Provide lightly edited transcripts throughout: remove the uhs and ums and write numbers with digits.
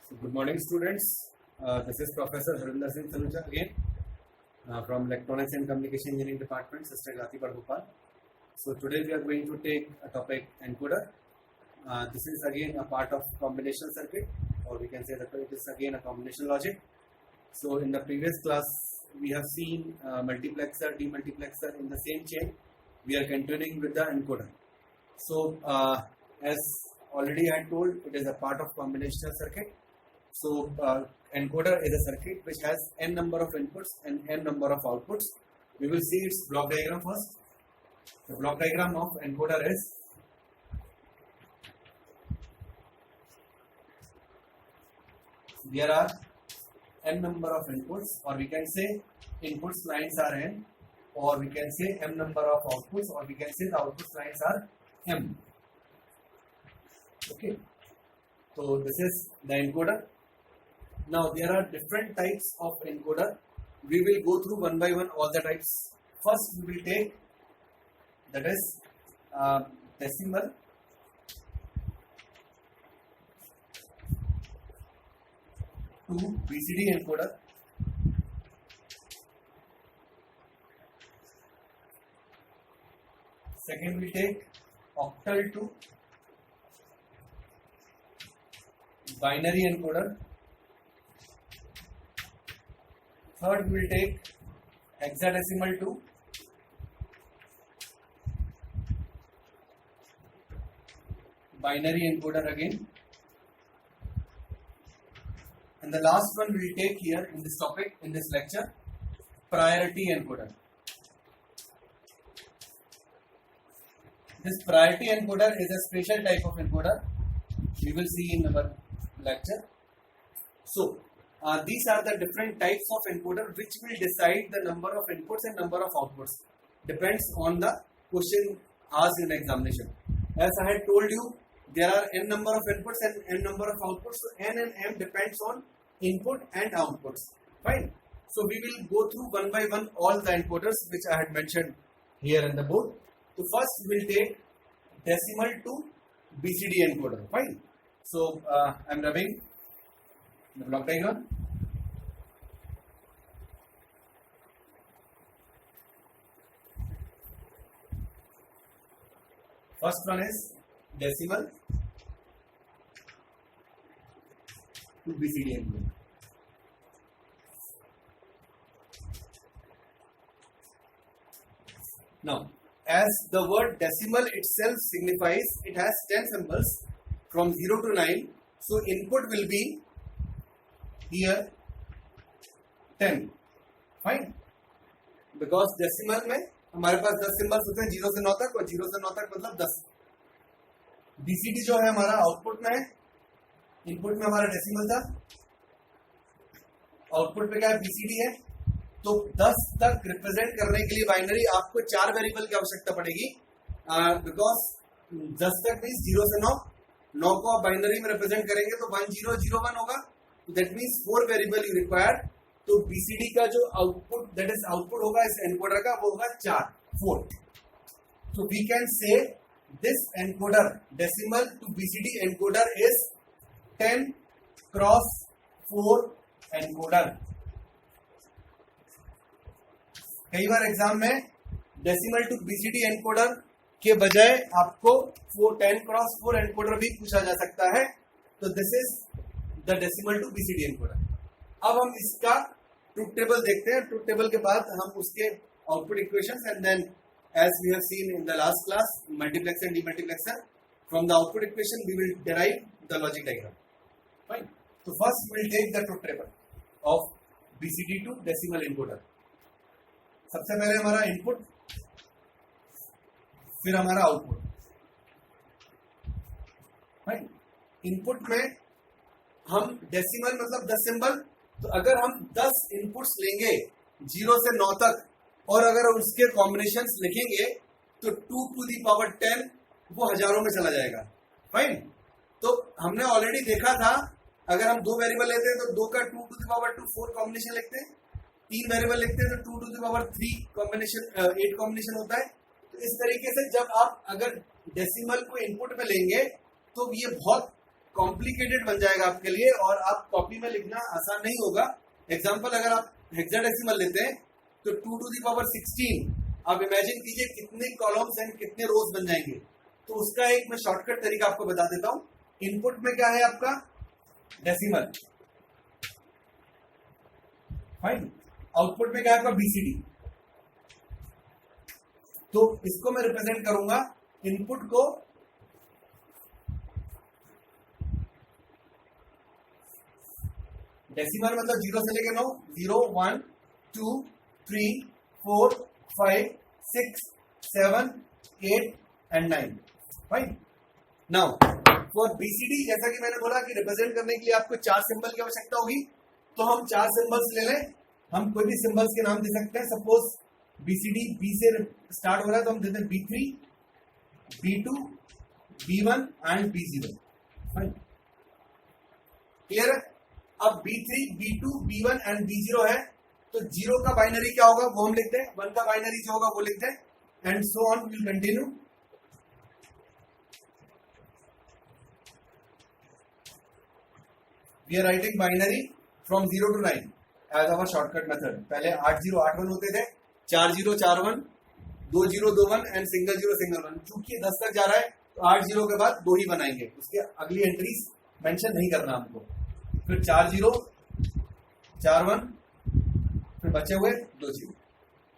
So good morning, students. This is Professor Harinder Singh Saluja again from Electronics and Communication Engineering Department, Sister Gati Bhopal. So today we are going to take a topic encoder. This is again a part of combination circuit, or we can say that it is again a combination logic. So in the previous class we have seen multiplexer, demultiplexer in the same chain. We are continuing with the encoder. So as already I told, it is a part of combinational circuit. So encoder is a circuit which has n number of inputs and n number of outputs. We will see its block diagram first. The block diagram of encoder is there are n number of inputs, or we can say inputs lines are n, or we can say m number of outputs, or we can say the outputs lines are m. Okay, so this is the encoder. Now there are different types of encoder. We will go through one by one all the types. First we will take that is decimal to BCD encoder. Second we take octal to binary encoder. Third we will take hexadecimal to binary encoder again. And the last one we will take here in this topic, in this lecture, priority encoder. This priority encoder is a special type of encoder. We will see in our lecture. So these are the different types of encoder which will decide the number of inputs and number of outputs. Depends on the question asked in the examination. As I had told you, there are n number of inputs and n number of outputs. So n and m depends on input and outputs. Fine. So we will go through one by one all the encoders which I had mentioned here in the board. So first we will take decimal to BCD encoder. Fine. So I am rubbing the block diagram. First one is decimal to BCD encoder. Now, as the word decimal itself signifies, it has 10 symbols from 0 to 9. So input will be here 10. Fine. Because decimal में हमारे पास 10 symbols होते हैं 0 से 9 तक, और 0 से 9 तक मतलब 10. BCD जो है हमारा आउटपुट में है, इनपुट में हमारा डेसिमल था, आउटपुट पे क्या है BCD है. तो 10 तक रिप्रेजेंट करने के लिए बाइनरी आपको 4 वेरिएबल की आवश्यकता पड़ेगी. बिकॉज 10 तक मीन्स 0 से 9, 9 को आप बाइनरी में रिप्रेजेंट करेंगे तो 1001 होगा. That means 4 variable you required. तो BCD का जो आउटपुट, दैट इज आउटपुट होगा इस एनकोडर का, वो होगा 4. So we can say this encoder, decimal to BCD encoder is 10 cross 4 encoder. कई बार एग्जाम में डेसिमल टू BCD एनकोडर के बजाय आपको 10 क्रॉस 4 एनकोडर भी पूछा जा सकता है. तो this is the decimal to BCD encoder. अब हम इसका ट्रूथ टेबल देखते हैं. ट्रूथ टेबल के बाद हम उसके output equations and then as we have seen in the last class, multiplexer and demultiplexer, from the output equation we will derive the logic diagram. Fine. So first we will take the truth table of BCD to decimal encoder. सबसे पहले हमारा input, फिर हमारा output. Fine. Input में हम decimal मतलब 10 symbol. तो अगर हम 10 इनपुट्स लेंगे 0 से 9 तक, और अगर उसके कॉम्बिनेशंस लिखेंगे तो 2 to the power 10 वो हजारों में चला जाएगा. फाइन. तो हमने ऑलरेडी देखा था, अगर हम 2 वेरिएबल लेते हैं तो 2 का 2 to the power 2 4 कॉम्बिनेशन लिखते हैं. 3 वेरिएबल लिखते हैं तो 2 to the power 3 combination 8 combination होता है. तो इस तरीके से जब आप अगर डेसिमल को इनपुट में लेंगे तो ये बहुत कॉम्प्लिकेटेड बन जाएगा आपके लिए और आप कॉपी में लिखना आसान नहीं होगा। एग्जाम्पल अगर आप हेक्साडेसिमल लेते हैं तो 2 to the power 16, आप इमेजिन कीजिए कितने कॉलम्स एंड कितने रोज बन जाएंगे। तो उसका एक मैं शॉर्टकट तरीका आपको बता देता हूं। इनपुट में क्या है आपका डेसिमल, फाइन। आउटपुट में क्या है आपका बीसीडी। तो इसको मैं रिप्रेजेंट करूंगा इनपुट को डेसिमल मतलब 0 से लेके 9, 0 1 2 3 4 5 6 7 8 and 9, fine. Now for BCD जैसा कि मैंने बोला कि रिप्रेजेंट करने के लिए आपको 4 सिंबल की आवश्यकता होगी। तो हम 4 सिंबल्स ले लें। हम कोई भी सिंबल्स के नाम दे सकते हैं। सपोज बीसीडी बी से स्टार्ट हो रहा है तो हम देते हैं B3, B2, B1 and B0, fine. Clear है? अब B3, B2, B1 and B0 है तो 0 का बाइनरी क्या होगा वो हम लिखते हैं, 1 का बाइनरी जो होगा वो लिखते हैं and so on will continue. We are writing binary from 0 to 9 as our shortcut method. पहले 8 0 8 1 होते थे, 4 0 4 1, 2 0 2 1 एंड सिंगल 0 सिंगल 1। चूंकि 10 तक जा रहा है तो 8 0 के बाद 2 ही बनाएंगे, उसके अगली एंट्रीज मेंशन नहीं करना हमको। फिर 4 0 4 1, फिर बचे हुए 2 0।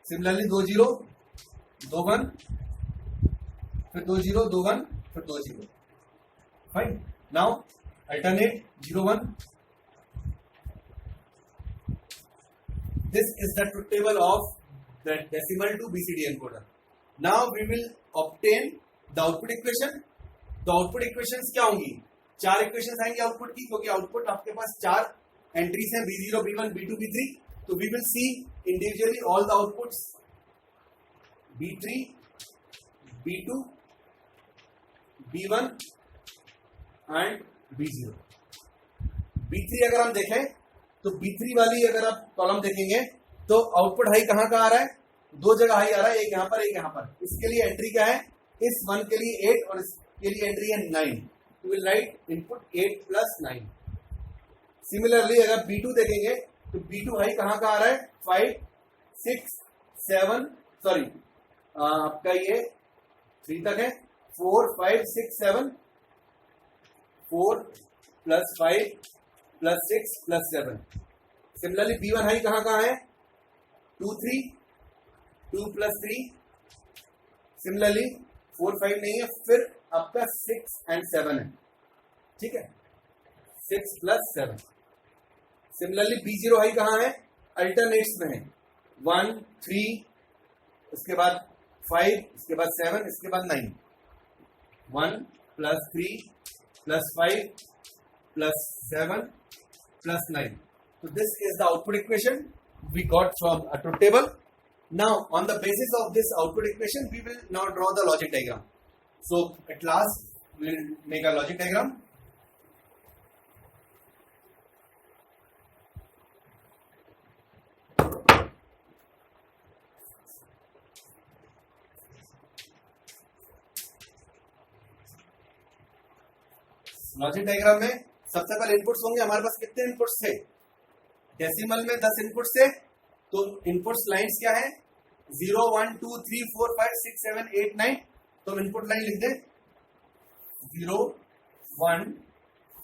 सिमिलरली 2 0 2 1, फिर 2 0 2 1, फिर 2 0, fine. Now alternate 0 1। This is the truth table of the decimal to BCD encoder. Now we will obtain the output equation. तो आउटपुट इक्वेशंस क्या होंगी? 4 इक्वेशंस आएंगे आउटपुट की, क्योंकि आउटपुट आपके पास 4 एंट्रीज हैं, B0, B1, B2, B3। तो we will see individually all the outputs B3, B2, B1 and B0। B3 अगर हम देखें तो B3 वाली अगर आप कॉलम देखेंगे तो आउटपुट हाई कहां का आ रहा है? 2 जगह हाई आ रहा है, एक यहां पर एक यहां पर। इसके लिए एंट्री क्या है? इस 1 के लिए 8 और इसके लिए एंट्री है 9। तो विल राइट इनपुट 8 + 9। सिमिलरली अगर B2 देखेंगे तो B2 हाई कहां का आ रहा है? 5 6 7, सॉरी आपका ये 3 तक है, 4 5 6 7, 4 + 5 + 6 + 7। सिमिलरली B1 हाई कहां कहां है? 2 3, 2 + 3। सिमिलरली 4 5 नहीं है, फिर आपका 6 and 7 है, ठीक है, 6 + 7। सिमिलरली B0 हाई कहां है? अल्टरनेट्स में है, 1 3, उसके बाद 5, इसके बाद 7, इसके बाद 9। 1 + 3 + 5 + 7 + 9। So this is the output equation we got from a truth table. Now on the basis of this output equation we will now draw the logic diagram. So at last we will make a logic diagram. Logic diagram में सबसे पहले inputs होंगे। हमारे पास कितने inputs थे? Decimal में 10 inputs थे। तो इनपुट्स लाइंस क्या है? 0 1 2 3 4 5 6 7 8 9। तो हम इनपुट लाइन लिख दें 0 1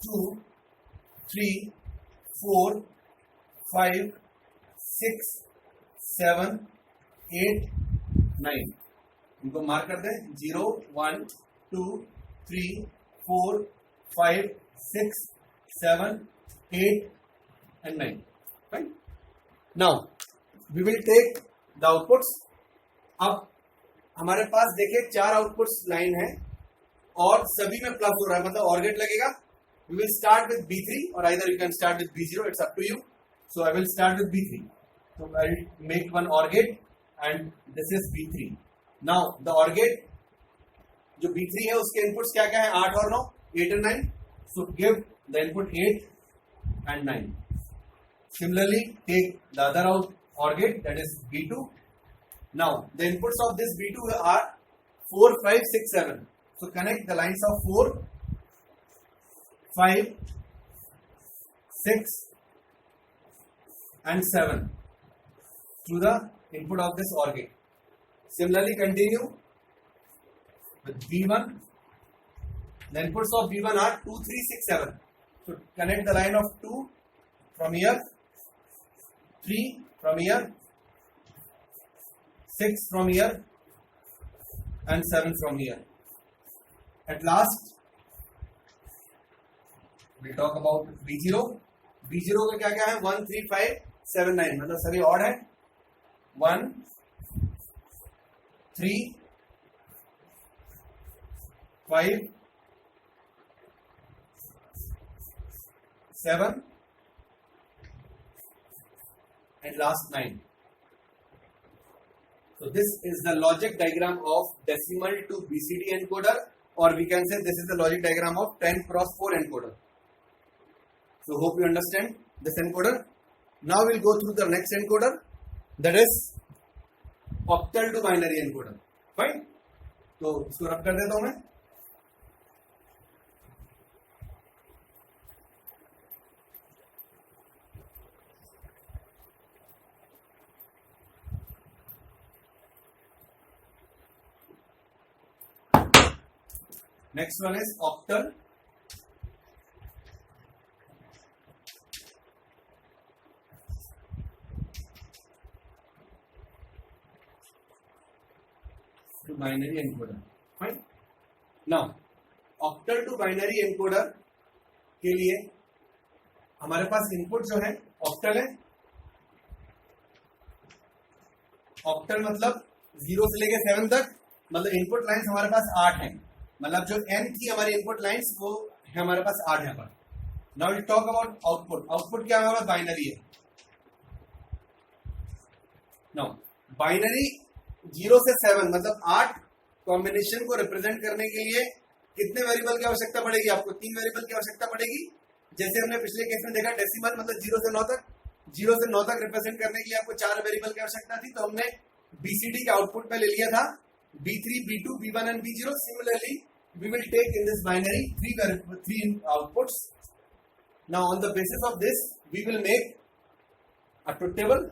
2 3 4 5 6 7 8 9। इनको मार्क कर दें 0 1 2 3 4 5 6 7 8 and 9, right? Now we will take the outputs. अब हमारे पास देखिए 4 आउटपुट्स लाइन है और सभी में प्लस हो रहा है, मतलब ऑर गेट लगेगा। We will start with B3 or either you can start with B0, it's up to you. So I will start with B3. So I will make one OR gate and this is B3. Now the OR gate जो B3 है उसके inputs क्या क्या है? 8 और 9, 8 and 9. So give the input 8 and 9. Similarly, take the other OR gate, that is B2. Now the inputs of this B2 are 4 5 6 7. So connect the lines of 4 5, 6 and 7 to the input of this OR gate. Similarly, continue with B1. The inputs of B1 are 2, 3, 6, 7. So connect the line of 2 from here, 3 from here, 6 from here and 7 from here. At last, we'll talk about B0. B0 का क्या क्या है? 1, 3, 5, 7, 9. मतलब सभी odd है. 1, 3, 5, 7 and last 9. So this is the logic diagram of decimal to BCD encoder, or we can say this is the logic diagram of 10 cross 4 encoder. So hope you understand this encoder. Now we'll go through the next encoder, that is octal to binary encoder. Fine. तो इसको रब कर देता हूं मैं. Next one is octal to binary encoder. Fine. Now octal to binary encoder के लिए हमारे पास इनपुट जो है octal है. octal मतलब 0 से लेके 7 तक, मतलब इनपुट लाइंस हमारे पास 8 हैं. मतलब जो n थी हमारी इनपुट लाइंस वो है हमारे पास 8 यहाँ पर. Now will talk about output. Output क्या हमारे पास बाइनरी है. नाउ बाइनरी 0 से 7 मतलब 8 कॉम्बिनेशन को रिप्रेजेंट करने के लिए कितने वेरिएबल की आवश्यकता पड़ेगी? आपको 3 वेरिएबल की आवश्यकता पड़ेगी. जैसे हमने पिछले केस में देखा डेसिमल मतलब 0 से 9 तक, 0 से 9 तक रिप्रेजेंट करने के लिए आपको 4 वेरिएबल की आवश्यकता थी. तो हमने BCD के आउटपुट में ले लिया था B3, B2, B1 and B0. Similarly, we will take in this binary three outputs. Now on the basis of this we will make a truth table.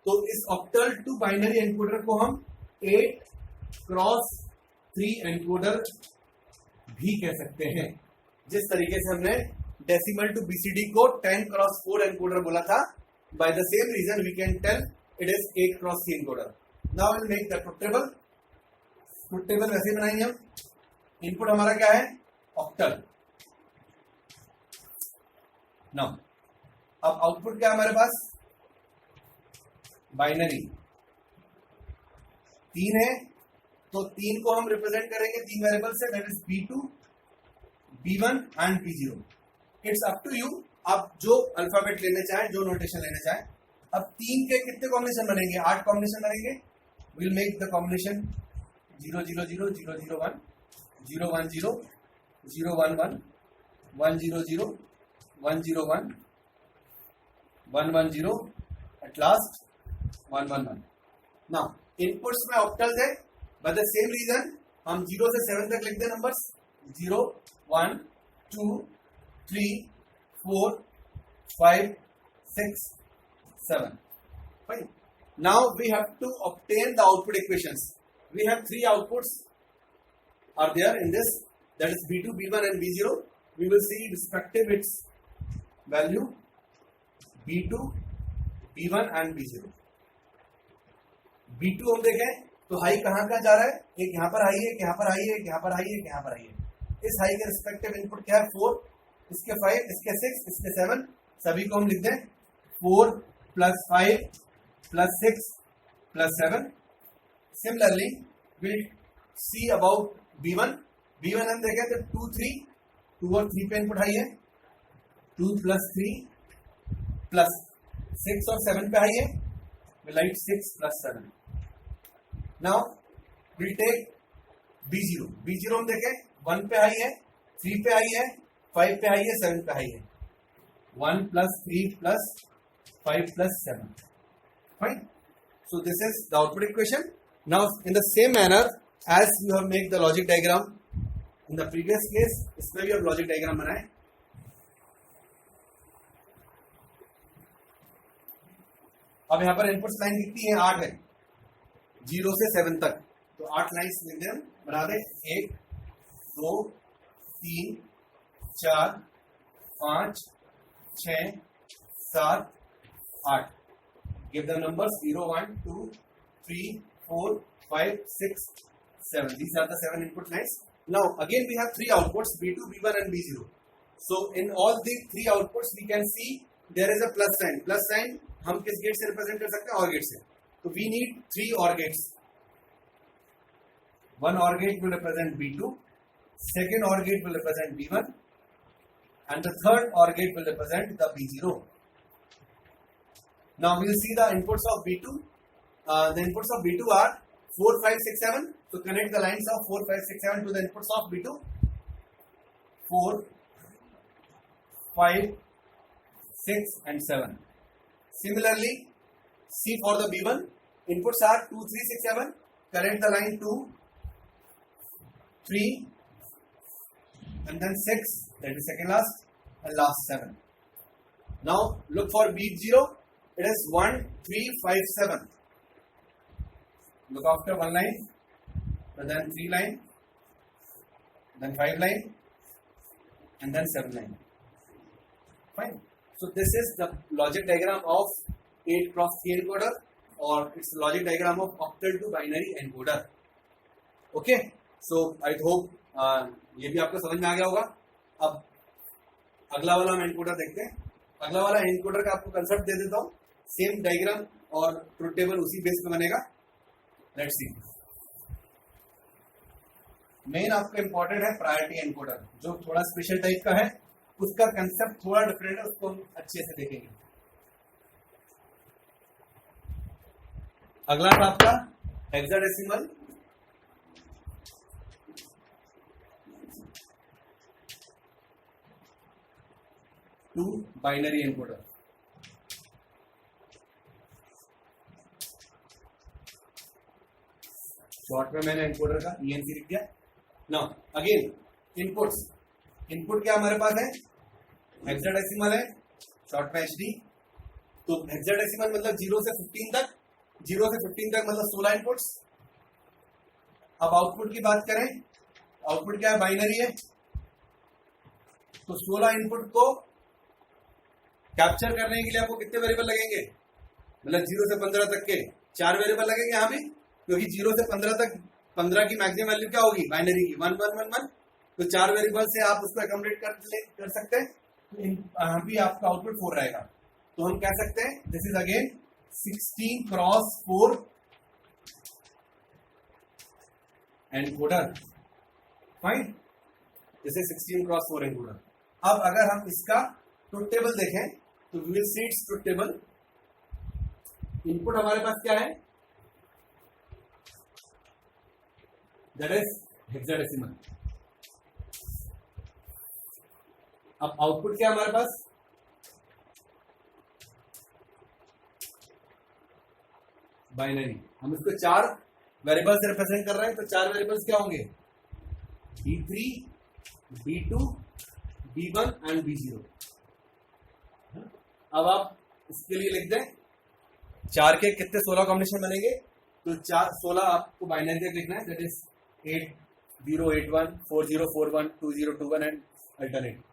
तो इस octal to binary encoder को हम 8 cross 3 encoder भी कह सकते हैं. जिस तरीके से हमने decimal to BCD को 10 cross 4 encoder बोला था, by the same reason we can tell it is 8 cross 3 encoder. Now we will make the truth table. truth table वैसे ही बनाएंगे हम. इनपुट हमारा क्या है? ऑक्टल. नाउ अब आउटपुट क्या है हमारे पास? बाइनरी. 3 है तो 3 को हम रिप्रेजेंट करेंगे 3 वेरिएबल से, that is B2, B1 and B0. It's up to you, आप जो अल्फाबेट लेने चाहें, जो नोटेशन लेने चाहें. अब 3 के कितने कॉम्बिनेशन बनेंगे? 8 कॉम्बिनेशन बनेंगे. Will make the combination 0 0 0 0 0 1 0 1 0 0 1 1 1 0 0 1 0 1 1 1 0 at last 1 1 1. Now inputs में octals है, by the same reason हम 0 से 7 तक लिखते हैं numbers. 0 1 2 3 4 5 6 7. Fine. Now we have to obtain the output equations. We have 3 outputs are there in this, that is B2, B1 and B0. We will see respective its value B2, B1 and B0. B2 हम देखें तो high कहाँ जा रहा है? एक यहाँ पर हाई है, एक यहाँ पर हाई है, एक यहाँ पर हाई है, एक यहाँ पर हाई है. इस हाई के रिस्पेक्टिव इनपुट क्या है? 4, इसके 5, इसके 6, इसके 7. सभी को हम लिख दें 4 plus 5 plus 6 plus 7. Similarly, we'll see about B1. B1 हम देखें तो 2, 3, 2 और 3 पे इनपुट हाई है. 2 plus 3 plus 6 और 7 पे हाई है. We'll write 6 plus 7. Now we'll take B0. B0 हम देखें 1 पे हाई है, 3 पे हाई है, 5 पे हाई है, 7 पे हाई है. 1 plus 3 plus 5 plus 7. Fine. So this is the output equation. Now in the same manner as you have made the logic diagram in the previous case, इसमें भी आप logic diagram बनाएं. अब यहाँ पर इनपुट्स लाइन कितनी है? 8 है, 0 से 7 तक। तो 8 लाइन्स लिख दें, बना दें। 1 2 3 4 5 6 7 8। Give the numbers 0 1 2 3 4 5 6 7. These are the 7 input lines. Now again we have 3 outputs, B2, B1 and B0. So in all the 3 outputs we can see there is a plus sign. Plus sign हम किस gate से represent कर सकते हैं? OR gate से। तो we need 3 OR gates. One OR gate will represent B2, second OR gate will represent B1, and the third OR gate will represent the B0. Now we will see the inputs of B2. The inputs of B2 are 4, 5, 6, 7. So connect the lines of 4, 5, 6, 7 to the inputs of B2. 4, 5, 6 and 7. Similarly, see for the B1, inputs are 2, 3, 6, 7. Connect the line 2, 3 and then 6, that is second last, and last 7. Now look for B0, it is 1, 3, 5, 7. Look after one line, and then 3 line, then 5 line, and then 7 line. Fine. So this is the logic diagram of 8x3 encoder, or it's the logic diagram of octal to binary encoder. Okay. So I hope ये भी आपको समझ में आ गया होगा। अब अगला वाला हम एनकोडर देखते हैं। अगला वाला एनकोडर का आपको कंसेप्ट दे देता हूँ। सेम डायग्राम और ट्रुथ टेबल उसी बेस पे बनेगा। Let's see. मेन आपका इंपॉर्टेंट है प्रायोरिटी एनकोडर, जो थोड़ा स्पेशल टाइप का है। उसका कंसेप्ट थोड़ा डिफरेंट है, उसको हम अच्छे से देखेंगे। अगला था आपका hexadecimal to binary encoder. Short में मैंने एनकोडर का ENC लिख दिया। नाउ अगेन इनपुट्स, इनपुट क्या हमारे पास है? हेक्साडेसिमल है, शॉर्ट में HD। तो हेक्साडेसिमल मतलब 0 से 15 तक, 0 से 15 तक मतलब 16 इनपुट्स। अब आउटपुट की बात करें, आउटपुट क्या है? बाइनरी है। तो 16 इनपुट को कैप्चर करने के लिए आपको कितने वेरिएबल लगेंगे? मतलब 0 से 15 तक के 4 वेरिएबल लगेंगे यहाँ भी, क्योंकि 0 से 15 तक 15 की मैक्सिमम वैल्यू क्या होगी? बाइनरी की 1 1 1 1। तो 4 वेरिएबल से आप उसको अकोमोडेट कर सकते हैं। तो यहाँ भी आपका आउटपुट 4 रहेगा। तो हम कह सकते हैं this is again 16x4 encoder. Fine, this is 16x4 encoder. अब अगर हम इसका ट्रुथ टेबल देखें तो we will see its truth table. Input हमारे पास क्या है? That is hexadecimal. अब आउटपुट क्या है हमारे पास? बाइनरी। हम इसको 4 वेरिएबल्स से रिप्रेजेंट कर रहे हैं। तो 4 वेरिएबल्स क्या होंगे? B3, B2, B1 and B0। अब आप इसके लिए लिख दें 4 के कितने 16 कॉम्बिनेशन बनेंगे? तो 16 आपको बाइनरी तक लिखना है। That is 8081, 4041, 2021 and alternate.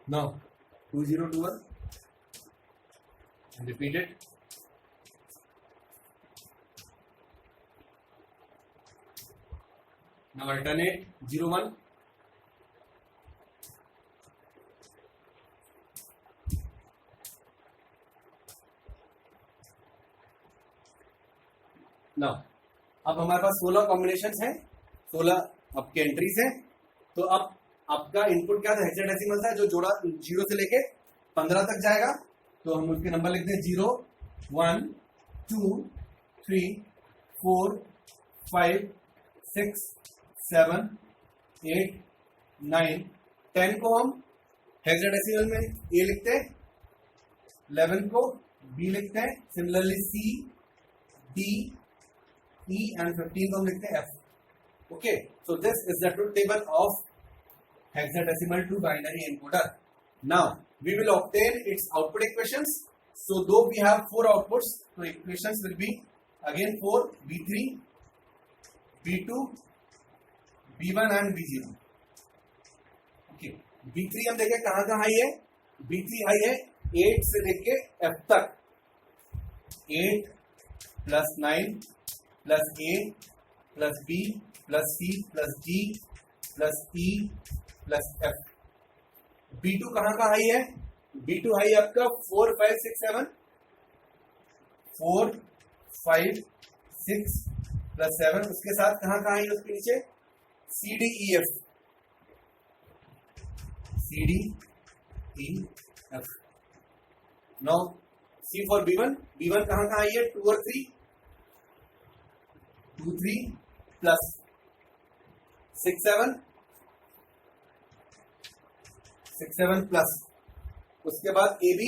Now 2021 and repeat it. Now alternate 01. Now अब हमारे पास 16 कॉम्बिनेशंस हैं, 16 आपके एंट्रीज हैं। तो अब आपका इनपुट क्या था? हेक्साडेसिमल था, जो जोड़ा 0 से लेके 15 तक जाएगा। तो हम उसके नंबर लिखते हैं 0 1 2 3 4 5 6 7 8 9 10 को हम हेक्साडेसिमल में ये लिखते हैं 11 को B लिखते हैं, similarly C, D, E and 15 को हम लिखते हैं F. Okay, so this is the truth table of hexadecimal to binary encoder. Now we will obtain its output equations. So though we have 4 outputs, so equations will be again 4, B3, B2, B1 and B0. Okay, B3 हम देखें कहाँ कहाँ high है. B3 high है 8 से लेके F तक. 8 plus 9 plus A plus B plus C plus D plus E plus F. B2 कहाँ का हाई है. B2 हाई आपका 4, 5, 6, 7. 4, 5, 6 plus 7. उसके साथ कहाँ कहाँ हाई है उसके नीचे. C, D, E, F. C, D, E, F. Now C for B1. B1 कहाँ कहाँ आई है. 2 और 3. 2, 3 plus 6, 7. 6, 7 plus. उसके बाद AB.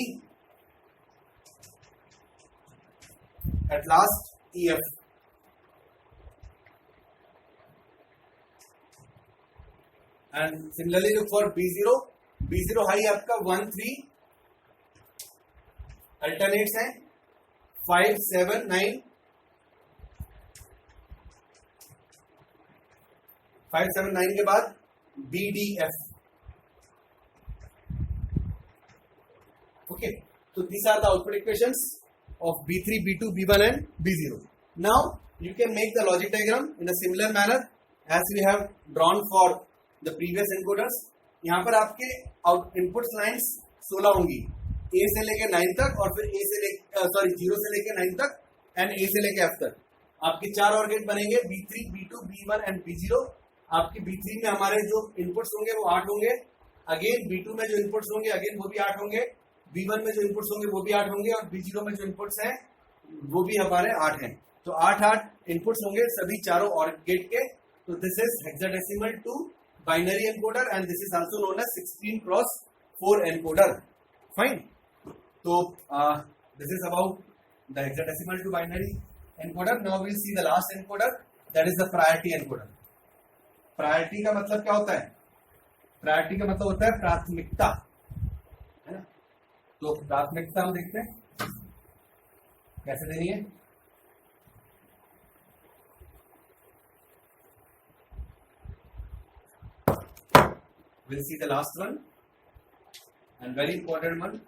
At last EF. And similarly for B0. B0 high आपका 1, 3. अल्टरनेट्स हैं 5, 7, 9. 5, 7, 9 के बाद BDF. Okay, so these are the output equations of B3, B2, B1 and B0. Now you can make the logic diagram in a similar manner as we have drawn for the previous encoders. यहाँ पर आपके input lines 16 होंगी, A से लेके 9 तक और फिर 0 से लेके 9 तक एंड A से लेके F तक. आपके 4 और गेट बनेंगे B3, B2, B1 and B0. आपके B3 में हमारे जो इनपुट्स होंगे वो 8 होंगे. अगेन B2 में जो इनपुट्स होंगे अगेन वो भी 8 होंगे. B1 में जो इनपुट्स होंगे वो भी 8 होंगे और B0 में जो इनपुट्स हैं वो भी हमारे 8 हैं. तो 8 इनपुट्स होंगे सभी चारों और गेट के. तो this is hexadecimal to binary encoder and this is also known as 16x4 encoder. Fine. तो this is about the hexadecimal to binary encoder. Now we will see the last encoder, that is the priority encoder. Priority का मतलब क्या होता है. Priority का मतलब होता है प्राथमिकता, है ना. तो प्राथमिकता हम देखते हैं कैसे देनी है. we'll see the last one and very important one.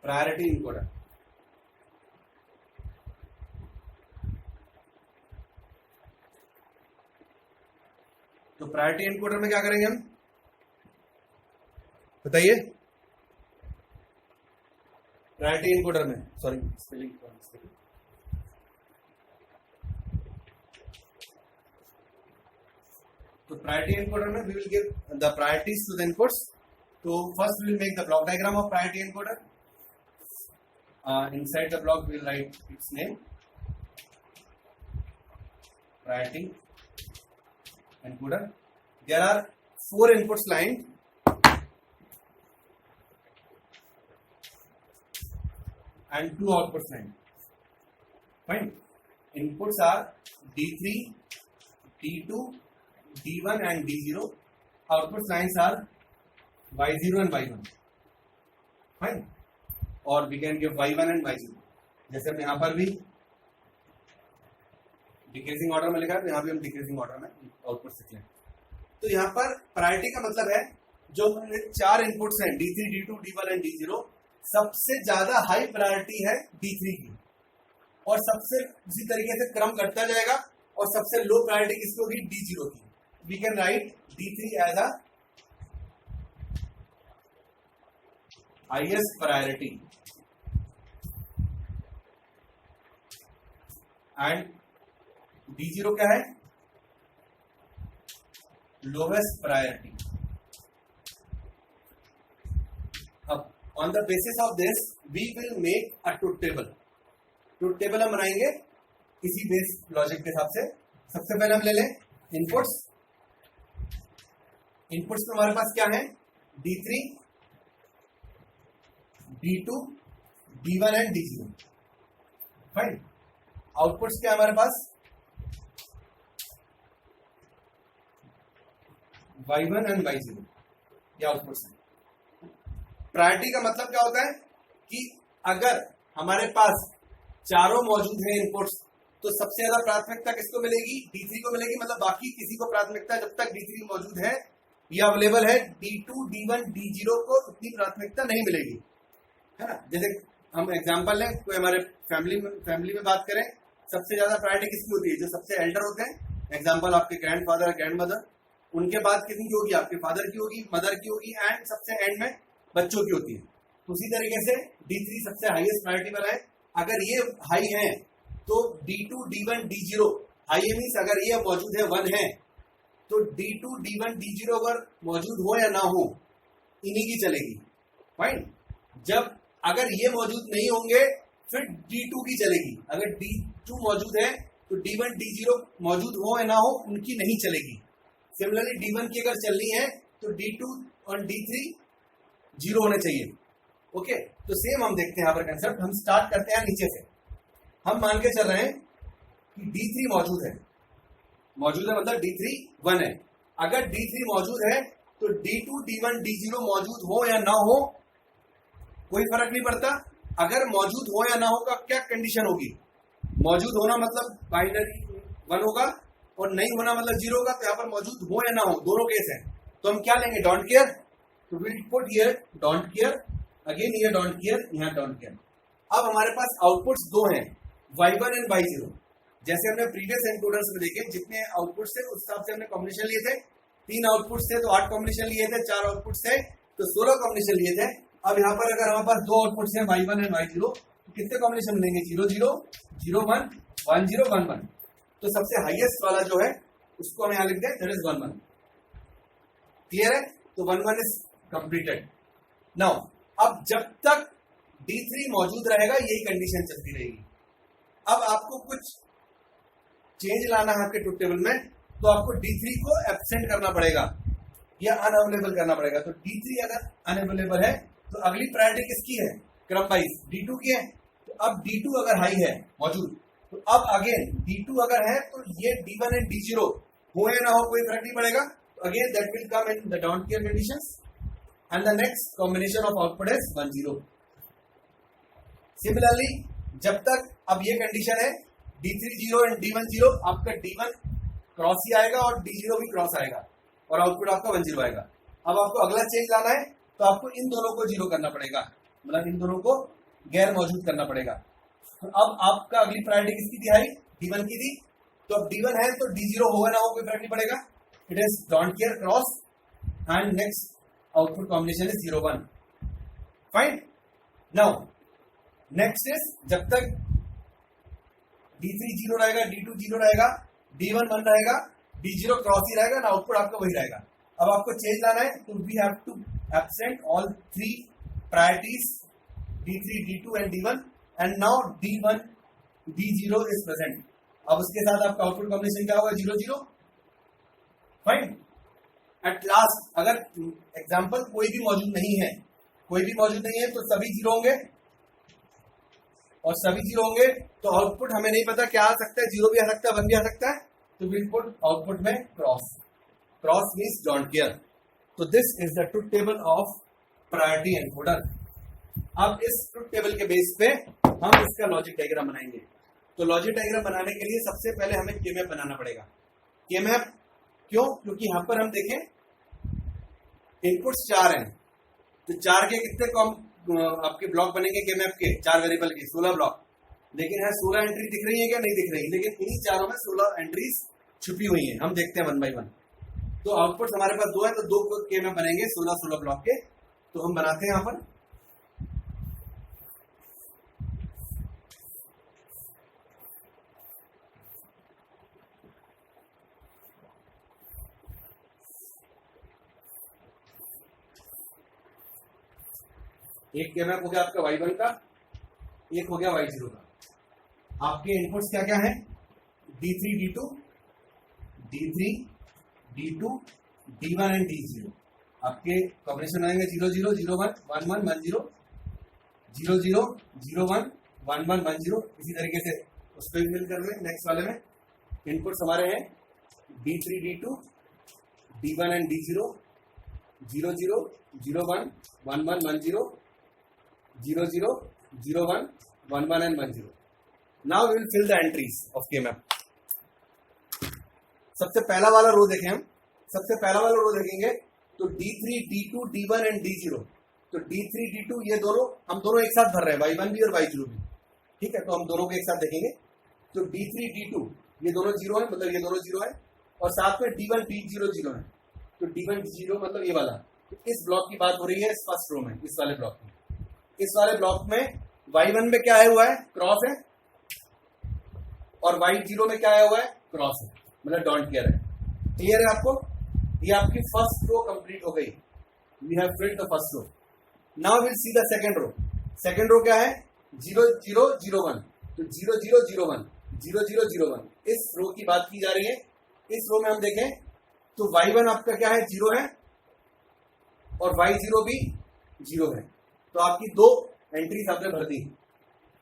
Priority encoder. तो प्रायोरिटी इनकोडर में क्या करेंगे हम बताइए. प्रायोरिटी इनकोडर में सॉरी स्पेलिंग. तो प्रायोरिटी इनकोडर में we will give the priorities to the inputs. तो first we will make the block diagram of priority encoder. Inside the block we will write its name, priority encoder. There are 4 inputs line and 2 outputs line. Fine. Inputs are D3, D2, D1 and D0. Outputs lines are Y0 and Y1. Fine. और we can give Y1 and Y0. जैसे हम यहाँ पर भी decreasing order में लिखा है तो यहाँ भी हम डिक्रीजिंग ऑर्डर में आउटपुट लिख लें. तो यहाँ पर प्रायोरिटी का मतलब है जो 4 इनपुट्स हैं D3, D2, D1 and D0, सबसे ज्यादा हाई प्रायोरिटी है D3 की और सबसे उसी तरीके से क्रम घटता जाएगा और सबसे लो प्रायोरिटी किसकी होगी D0 की. We can write D3 as a highest priority and D0 क्या है लोवेस्ट प्रायोरिटी. अब on the basis of this we will make a truth table. Truth table हम बनाएंगे इसी बेस लॉजिक के हिसाब से. सबसे पहले हम ले लें इनपुट्स. इनपुट्स में हमारे पास क्या है? D3, D2, D1 and D0. Fine. Outputs क्या है हमारे पास? Y1 and Y0. ये आउटपुट्स है. प्रायोरिटी का मतलब क्या होता है कि अगर हमारे पास चारों मौजूद हैं इनपुट्स, तो सबसे ज्यादा प्राथमिकता किसको मिलेगी? D3 को मिलेगी. मतलब बाकी किसी को प्राथमिकता, जब तक D3 मौजूद है या अवेलेबल है, D2, D1, D0 को उतनी प्राथमिकता नहीं मिलेगी, है ना. जैसे हम एग्जांपल लें, कोई हमारे फैमिली में बात करें, सबसे ज्यादा प्रायोरिटी किसकी होती है? जो सबसे एल्डर होते हैं. एग्जांपल आपके ग्रैंडफादर, ग्रैंडमदर. उनके बाद किसकी होगी? आपके फादर की होगी, मदर की होगी, एंड सबसे एंड में बच्चों की होती है. तो उसी तरीके से D3 सबसे हाईएस्ट प्रायोरिटी पर है. अगर ये हाई है तो D2, D1, D0 high means अगर ये मौजूद है 1 है, तो D2, D1, D0 अगर मौजूद हो या ना हो, इन्हीं की चलेगी. फाइन. जब अगर ये मौजूद नहीं होंगे फिर D2 की चलेगी. अगर D2 मौजूद है तो D1, D0 मौजूद हो या ना हो, उनकी नहीं चलेगी. सिमिलरली D1 की अगर चलनी है तो D2 और D3 0 होने चाहिए. ओके. तो सेम हम देखते हैं यहाँ पर कंसेप्ट. हम स्टार्ट करते हैं नीचे से. हम मान के चल रहे हैं कि D3 मौजूद है मतलब D3 1 है. अगर D3 मौजूद है तो D2, D1, D0 मौजूद हो या ना हो कोई फर्क नहीं पड़ता. अगर मौजूद हो या ना हो का क्या कंडीशन होगी? मौजूद होना मतलब बाइनरी 1 होगा और नहीं होना मतलब 0 होगा. तो यहाँ पर मौजूद हो या ना हो दोनों केस है. तो हम क्या लेंगे? Don't care. तो will put here don't care. Again ये डोंट केयर, यहाँ डोंट केयर. अब हमारे पास आउटपुट्स दो हैं, Y1 एंड Y0. जैसे हमने प्रीवियस एनकोडर्स में देखे, जितने आउटपुट्स थे उस हिसाब से हमने कॉम्बिनेशन लिए थे. 3 आउटपुट्स थे तो 8 कॉम्बिनेशन लिए थे. 4 आउटपुट्स थे तो 16 कॉम्बिनेशन लिए थे. अब यहाँ पर अगर हमारे पास 2 आउटपुट्स हैं Y1 एंड Y0, तो कितने कॉम्बिनेशन मिलेंगे? 0 0 0 1 1 0 1 1. तो सबसे हाईएस्ट वाला जो है उसको हम यहाँ लिख दें, दैट इज 1 1. क्लियर है? तो 1 1 इज कंप्लीटेड. नाउ अब जब तक D3 मौजूद रहेगा यही कंडीशन चलती रहेगी. अब आपको कुछ चेंज लाना है आपके ट्रुथ टेबल में, तो आपको D3 को एब्सेंट करना पड़ेगा या अनअवेलेबल करना पड़ेगा. तो D3 अगर अनअवेलेबल है तो अगली प्रायोरिटी किसकी है? क्रम वाइज D2 की है. तो अब D2 अगर हाई है मौजूद, तो अब अगेन D2 अगर है तो ये D1 एंड D0 हो या ना हो कोई फर्क नहीं पड़ेगा. तो again that will come in the don't care conditions and the next combination of output is 1 0. Similarly, जब तक अब ये कंडीशन है D3 0 एंड D1 0, आपका D1 क्रॉस ही आएगा और D0 भी क्रॉस आएगा और आउटपुट आपका 1 0 आएगा. अब आपको अगला चेंज लाना है तो आपको इन दोनों को 0 करना पड़ेगा, मतलब इन दोनों को गैर मौजूद करना पड़ेगा. तो अब आपका अगली प्रायोरिटी किसकी थी? हाई D1 की थी. तो अब D1 है तो D0 होगा ना हो कोई फर्क नहीं पड़ेगा. It is don't care cross and next output combination is 0 1. Fine. Now next is जब तक D3 0 रहेगा, D2 0 रहेगा, D1 1 रहेगा, D0 क्रॉस ही रहेगा ना, आउटपुट आपका वही रहेगा. अब आपको चेंज लाना है तो we have to absent all 3 priorities D3, D2 and D1 and now D1 D0 is present. अब उसके साथ आपका आउटपुट कॉम्बिनेशन क्या होगा? 0 0. फाइन. एट लास्ट अगर एग्जाम्पल कोई भी मौजूद नहीं है तो सभी 0 होंगे और सभी 0 होंगे तो आउटपुट हमें नहीं पता क्या आ सकता है. 0 भी आ सकता है, 1 भी आ सकता है. तो विल पुट आउटपुट में क्रॉस मीन्स डोंट केयर. तो this is the truth table of priority encoder. अब इस ट्रुथ टेबल के बेस पे हम इसका लॉजिक डायग्राम बनाएंगे. तो लॉजिक डायग्राम बनाने के लिए सबसे पहले हमें केमैप बनाना पड़ेगा. केमैप क्यों? क्योंकि यहां पर हम देखें इनपुट्स 4 हैं, तो 4 के कितने आपके ब्लॉक बनेंगे केमैप के? 4 वेरिएबल के 16 ब्लॉक. लेकिन यहाँ 16 एंट्री दिख रही है क्या? नहीं दिख रही. लेकिन इन्हीं चारों में 16 एंट्रीज छुपी हुई हैं. हम देखते हैं 1 बाय 1. तो आउटपुट हमारे पास 2 है तो 2 केमैप बनेंगे 16 ब्लॉक के. तो हम बनाते हैं यहाँ पर. एक के मैप हो गया आपका y1 का, एक हो गया y0 का। आपके इनपुट्स क्या क्या है, d3 d2 d3 d2 d1 and d0। आपके कॉम्बिनेशन आएंगे 0 0 0 1 1 1 1 0 0 0 0 1 1 1 1 0। इसी तरीके से उस पर मिल कर में नेक्स्ट वाले में इनपुट्स हमारे हैं d3 d2 d1 and d0 0 0 0 1 1 1 1 0 0 0 0 1 1 1 and 1 0। Now we will fill the entries of K-map। सबसे पहला वाला रो देखें हम, सबसे पहला वाला रो देखेंगे तो d3 d2 d1 and d0। तो d3 d2 ये दोनों हम दोनों एक साथ भर रहे हैं, y1 भी और y0 भी, ठीक है। तो हम दोनों को एक साथ देखेंगे तो d3 d2 ये दोनों 0 है, मतलब ये दोनों 0 है, और साथ में d1 d0 0 है। तो d1 0 मतलब ये वाला। तो इस ब्लॉक की बात हो रही है इस फर्स्ट रो में, इस वाले ब्लॉक में। इस वाले ब्लॉक में y1 में क्या है हुआ है, क्रॉस है, और y0 में क्या आया हुआ है, क्रॉस है, मतलब डोंट केयर है। क्लियर है आपको? ये आपकी फर्स्ट रो कंप्लीट हो गई। We have filled the first row. Now will see the second row. Second row क्या है, 0 0 0 1। तो 0 0 0 1 0 0 0 1 इस रो की बात की जा रही है। इस रो में हम देखें तो y1 आपका क्या है, 0 है, और y0 भी 0 है। तो आपकी दो एंट्रीज आपने भर दी,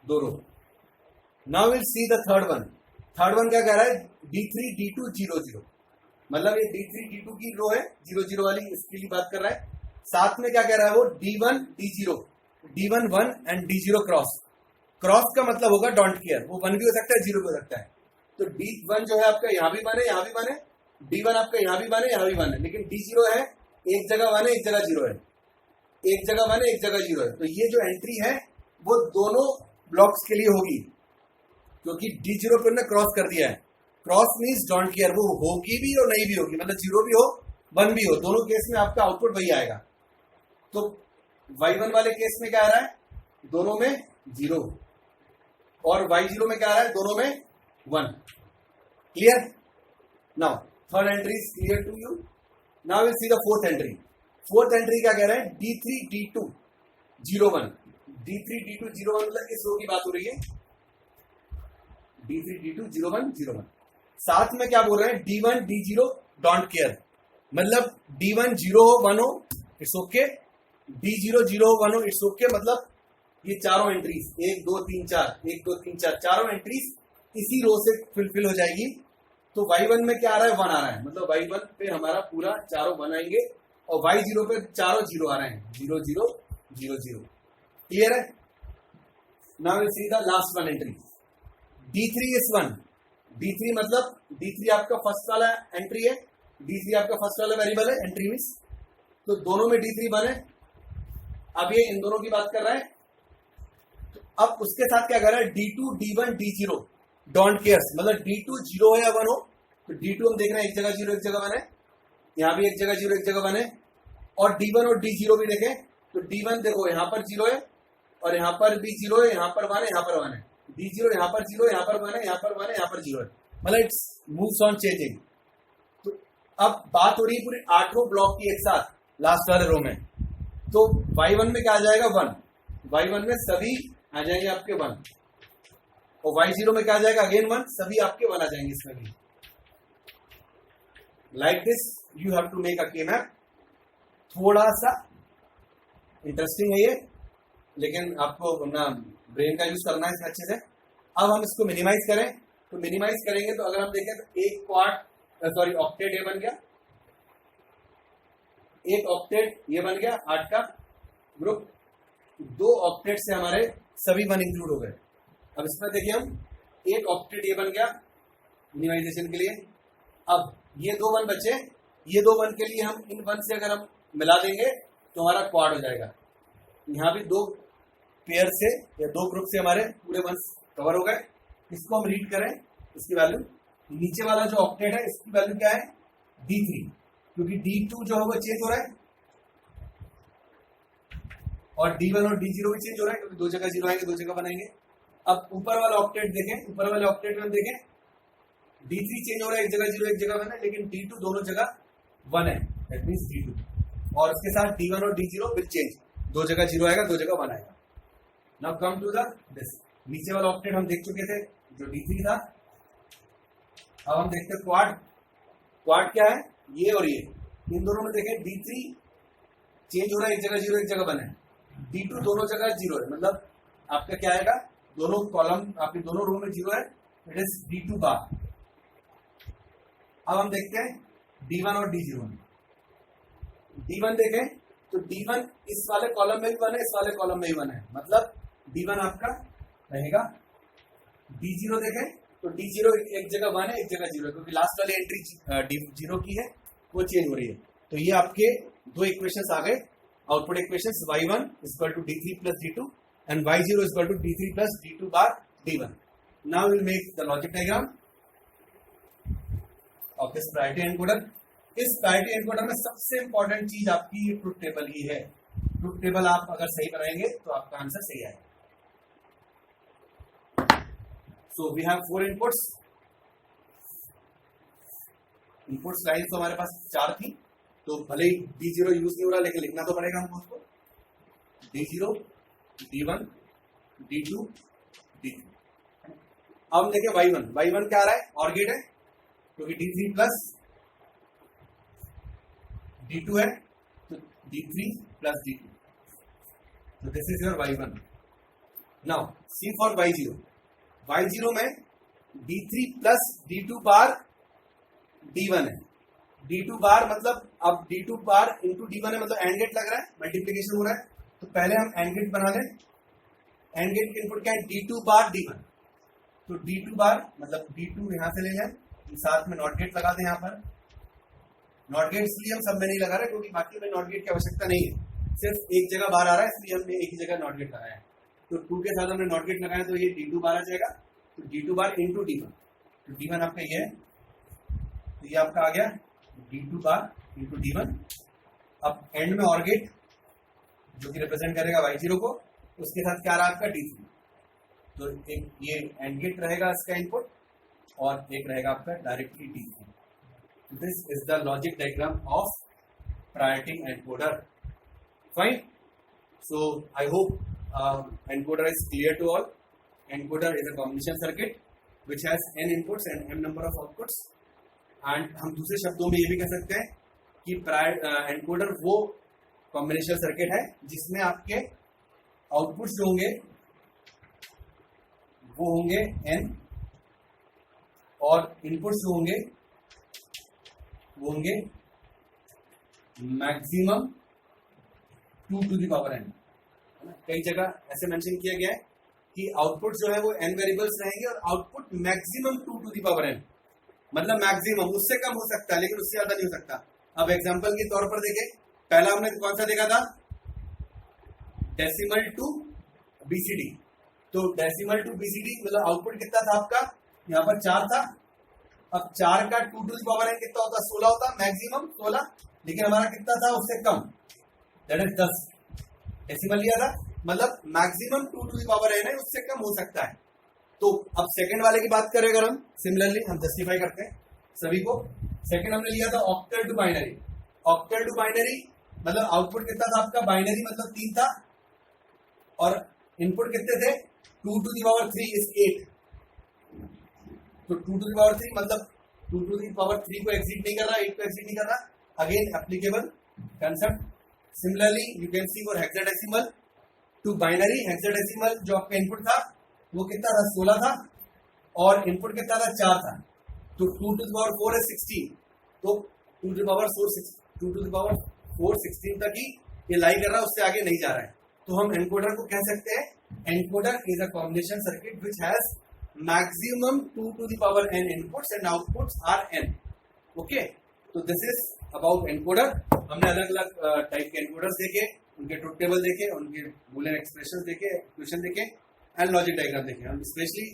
दो row. Now will see the third one. Third one क्या कह रहा है, d3 d2 0 0। मतलब ये d3 d2 की रो है 0 0 वाली, इसके लिए बात कर रहा है। साथ में क्या कह रहा है वो, d1 d0 d1 1 and d0 cross. Cross का मतलब होगा डोंट केयर, वो 1 भी हो सकता है 0 भी हो सकता है। तो d1 जो है आपका यहाँ भी 1 है, यहाँ भी 1 है, d1 आपका यहाँ भी 1 है, यहाँ भी 1 है, लेकिन d0 है एक जगह 1 है, एक जगह 0 है, एक जगह 1 है, एक जगह 0 है। तो ये जो एंट्री है वो दोनों ब्लॉक्स के लिए होगी, क्योंकि d0 पे उन्होंने क्रॉस कर दिया है। क्रॉस मीन्स डोंट केयर, वो होगी भी और नहीं भी होगी, मतलब 0 भी हो 1 भी हो, दोनों केस में आपका आउटपुट वही आएगा। तो y1 वाले केस में क्या आ रहा है, दोनों में 0, और y0 में क्या आ रहा है, दोनों में 1। Clear? Now third entry is clear to you. Now will see the fourth entry. Fourth entry क्या कह रहा है, d3 d2 0 1। d3 d2 0 1 मतलब इस रो की बात हो रही है, d3 d2 0 1 0 1। साथ में क्या बोल रहे हैं, d1 d0 डोंट केयर, मतलब d1 0 हो 1 हो इट्स ओके, d0 0 हो 1 हो इट्स ओके। मतलब ये चारों एंट्रीज 1 2 3 4 1 2 3 4 चारों एंट्रीज इसी रो से फुलफिल हो जाएगी। तो y1 में क्या आ रहा है, 1 आ रहा है, मतलब y1 पे हमारा पूरा चारों 1 आएंगे, और y0 पे चारों 0 आ रहे हैं, 0 0 0 0। क्लियर है? Now will see the last one entry, d3 is 1। d3 मतलब d3 आपका फर्स्ट वाला एंट्री है, d3 आपका फर्स्ट वाला वेरिएबल है, एंट्री मीन्स। तो दोनों में d3 1 है। अब ये इन दोनों की बात कर रहा है। तो अब उसके साथ क्या कर रहा है, d2 d1 d0 don't cares, मतलब d2 0 हो या 1 हो। तो d2 हम देख रहे हैं एक जगह 0 एक जगह 1 है, यहाँ भी एक जगह 0 एक जगह 1 है, और d1 और d0 भी देखें तो d1 देखो यहाँ पर 0 है, और यहाँ पर भी 0 है, यहाँ पर 1 है, यहाँ पर 1 है, d0 यहाँ पर 0 यहाँ पर 1 है, यहाँ पर 1 है, यहाँ पर 0 है, मतलब इट्स मूव्स ऑन चेंजिंग। तो अब बात हो रही है पूरी 8 ब्लॉक की एक साथ लास्ट वाले रो में। तो y1 में क्या आ जाएगा, 1। y1 में सभी आ जाएंगे आपके 1, और y0 में क्या आ जाएगा, अगेन 1, सभी आपके 1 आ जाएंगे इसमें भी। Like this you have to make a K-map। थोड़ा सा इंटरेस्टिंग है ये, लेकिन आपको अपना ब्रेन का यूज करना है इसमें अच्छे से। अब हम इसको मिनिमाइज करें, तो मिनिमाइज करेंगे तो अगर हम देखें तो एक क्वाड ऑक्टेट ये बन गया, एक ऑक्टेट ये बन गया 8 का ग्रुप, 2 ऑक्टेट से हमारे सभी 1 इंक्लूड हो गए। अब इसमें देखिए हम एक ऑक्टेट ये बन गया मिनिमाइजेशन के लिए। अब ये 2 1 बचे, ये 2 1 के लिए हम इन 1 से अगर हम मिला देंगे तो हमारा क्वाड हो जाएगा। यहाँ भी 2 पेयर से या 2 ग्रुप से हमारे पूरे 1 कवर हो गए। इसको हम रीड करें, इसकी वैल्यू नीचे वाला जो ऑक्टेट है इसकी वैल्यू क्या है, d3, क्योंकि d2 जो है वो चेंज हो रहा है, और d1 और d0 भी चेंज हो रहा है, क्योंकि 2 जगह 0 आएंगे 2 जगह बनाएंगे। अब ऊपर वाला ऑक्टेट देखें, ऊपर वाले ऑक्टेट में देखें d3 चेंज हो रहा है, एक जगह 0 एक जगह 1 है, लेकिन d2 दोनों जगह 1 है, दैट मींस d2। और उसके साथ d1 और d0 विल चेंज, दो जगह 0 आएगा, दो जगह 1 आएगा। Now come to the this, नीचे वाला ऑक्टेट हम देख चुके थे जो D3 था। अब हम देखते हैं क्वाड। क्वाड क्या है, ये और ये, इन दोनों में देखें D3 चेंज हो रहा है, एक जगह 0 एक जगह 1 है, D2 दोनों जगह 0 है, मतलब आपका क्या आएगा, दोनों कॉलम आपके दोनों रो में 0 है, इट इज D2 बार। अब हम देखते हैं D1 और D0 में। D1 देखें तो D1 इस वाले कॉलम में भी 1 है, इस वाले कॉलम में भी 1 है, मतलब D1 आपका रहेगा। D0 देखें तो D0 एक जगह 1 है, एक जगह 0 है, क्योंकि लास्ट वाली एंट्री D0 की है, वो चेंज हो रही है। तो ये आपके दो इक्वेशंस आ गए, output equations, y1 equal to D3 plus D2 and y0 equal to D3 plus D2 bar D1। Now will make the logic diagram of this priority encoder. इस प्रायोरिटी एनकोडर में सबसे इंपॉर्टेंट चीज आपकी truth table ही है। Truth table आप अगर सही बनाएंगे तो आपका आंसर सही आएगा। So we have 4 inputs. Inputs line तो हमारे पास 4 थी, तो भले ही D0 यूज नहीं हो रहा, लेकिन लिखना तो पड़ेगा हमको उसको। D0, D1, D2, D3। अब देखें Y1। Y1 क्या आ रहा है, ऑर गेट है, क्योंकि D3 प्लस D2 है, तो D3 प्लस D2, तो this is your Y1। Now see for Y0। Y0 में D3 plus D2 bar D1 है। D2 बार मतलब अब D2 बार इंटू D1 है, मतलब एंड गेट लग रहा है, मल्टीप्लीकेशन हो रहा है। तो पहले हम एंड गेट बना लें। एंड गेट के इनपुट क्या है, D2 बार D1। तो D2 बार मतलब D2 यहां से ले जाए, साथ में नॉट गेट लगा दें। यहाँ पर नॉट गेट इसलिए हम सब में नहीं लगा रहे, क्योंकि बाकी में नॉट गेट की आवश्यकता नहीं है, सिर्फ एक जगह बार आ रहा है, इसलिए हमने एक ही जगह नॉट गेट लगाया है। तो 2 के साथ हमने नॉट गेट लगाया, तो ये D2 बार आ जाएगा। तो D2 बार इंटू D1, तो D1 आपका ये है, तो ये आपका आ गया D2 बार इंटू D1। अब एंड में और गेट जो कि रिप्रेजेंट करेगा Y0 को, उसके साथ क्या रहा आपका D3। तो एक ये एंड गेट रहेगा इसका इनपुट, और एक रहेगा आपका directly D3। This is the logic diagram of priority encoder. Fine. So I hope encoder is clear to all. Encoder is a combination circuit which has n inputs and m number of outputs। And हम दूसरे शब्दों में ये भी कह सकते हैं कि एनकोडर वो कॉम्बिनेशन सर्किट है जिसमें आपके आउटपुट्स जो होंगे वो होंगे n, और इनपुट्स जो होंगे वो होंगे maximum 2 to the power n। कई जगह ऐसे मेंशन किया गया है कि आउटपुट जो है वो n वेरिएबल्स रहेंगे, और output maximum 2 to the power n, मतलब मैक्सिमम, उससे कम हो सकता है लेकिन उससे ज्यादा नहीं हो सकता। अब एग्जांपल के तौर पर देखें, पहला हमने कौन सा देखा था, डेसिमल टू बीसीडी। तो डेसिमल टू बीसीडी मतलब आउटपुट कितना था आपका, यहाँ पर 4 था। अब 4 का 2 to the power n कितना होता, 16 होता, मैक्सिमम 16, लेकिन हमारा कितना था उससे कम, दैट इज 10 डेसिमल लिया था, मतलब maximum 2 to the power n है, उससे कम हो सकता है। तो अब सेकंड वाले की बात करें अगर हम, सिमिलरली हम जस्टिफाई करते हैं सभी को। सेकंड हमने लिया था octal to binary. Octal to binary मतलब आउटपुट कितना था आपका, बाइनरी मतलब 3 था, और इनपुट कितने थे, 2 to the power 3 is 8। तो 2 to the power 3 मतलब 2 to the power 3 को एक्सीड नहीं कर रहा, 8 को एक्सीड नहीं कर रहा। Again applicable concept. Similarly you can see for hexadecimal to binary. Hexadecimal जो आपका इनपुट था वो कितना था, 16 था, और इनपुट कितना था, 4 था। तो 2 to the power 4 is 16। तो 2 to the power 4 16 तक ही ये लाई कर रहा है, उससे आगे नहीं जा रहा है। तो हम एनकोडर को कह सकते हैं, encoder is a combination circuit which has maximum 2 to the power n inputs and outputs are n। Okay, तो दिस इज अबाउट एनकोडर। हमने अलग अलग टाइप के एनकोडर्स देखे, उनके ट्रुथ टेबल देखे, उनके बूलियन एक्सप्रेशंस देखे, इक्वेशन देखे, एंड लॉजिक डायग्राम देखे। हम स्पेशली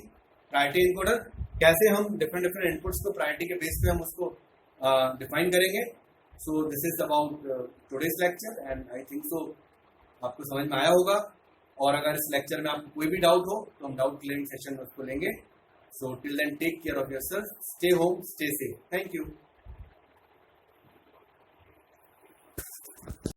प्रायोरिटी एनकोडर कैसे हम डिफरेंट इनपुट्स को प्रायोरिटी के बेस पे हम उसको डिफाइन करेंगे। So this is about today's lecture, and I think so आपको समझ में आया होगा। और अगर इस लेक्चर में आपको कोई भी डाउट हो तो हम डाउट क्लियरिंग सेशन में उसको लेंगे। So till then take care of yourself, stay home, stay safe. Thank you.